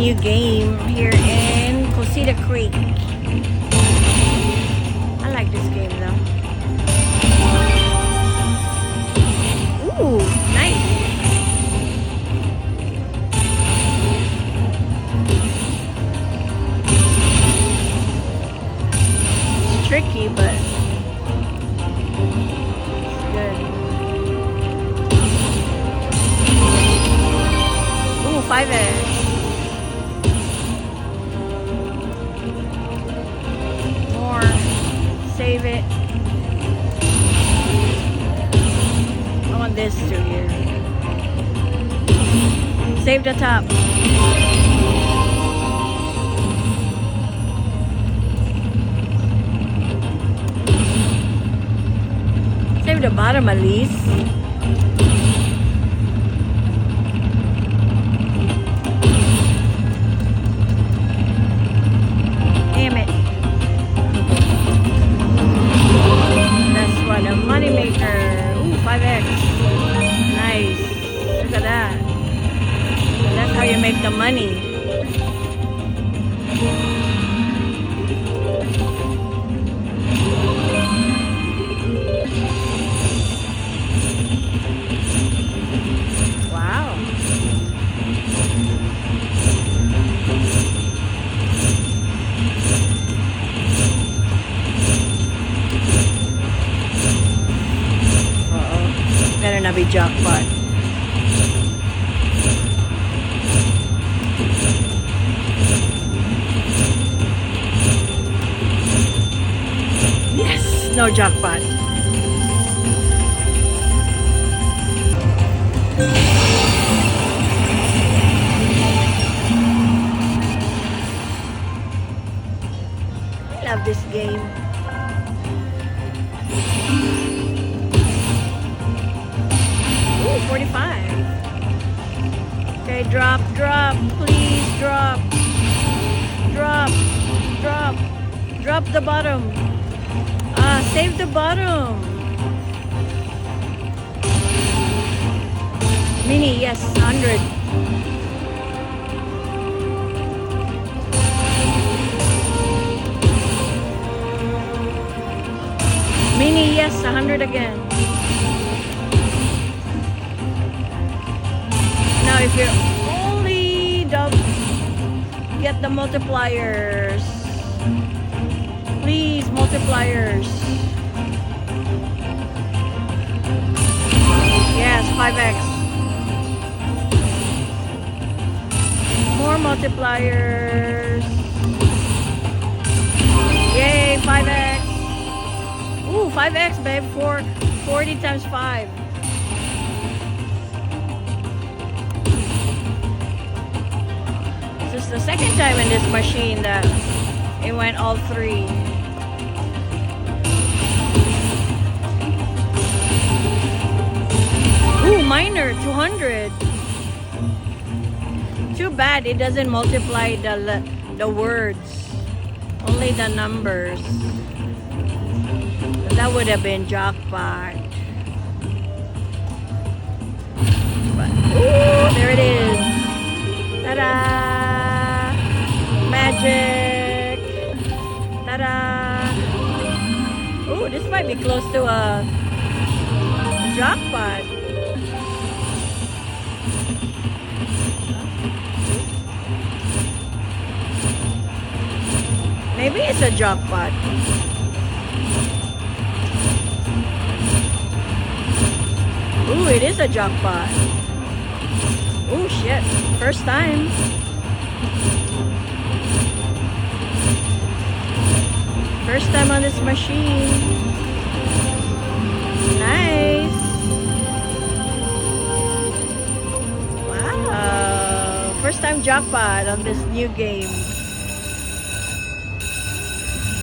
new game here in Cosita Creek. I like this game though. Ooh, nice. It's tricky, but it's good. Ooh, 5X. Save it. I want this to here. Save the top. Save the bottom at least. Damn it. The money maker. Ooh, 5X. Nice. Look at that. That's how you make the money. Wow. Better not be jackpot. Yes, no jackpot. I love this game. Ooh, 45. Okay, drop, please drop. Drop the bottom. Save the bottom. Mini, yes, 100. Mini, yes, 100 again. Now if you only get the multipliers. Please, multipliers. Yes, 5X. More multipliers. Yay, 5X. Ooh, 5X, babe. 40 times 5. This is the second time in this machine that it went all three. Ooh, minor, 200. Too bad it doesn't multiply the words, only the numbers. That would have been jackpot. But, ooh, there it is. Ta-da! Magic! Ta-da! Ooh, this might be close to a jackpot. Maybe it's a jackpot. Ooh, it is a jackpot. Ooh, shit. First time. First time on this machine. Nice. Wow. First time jackpot on this new game.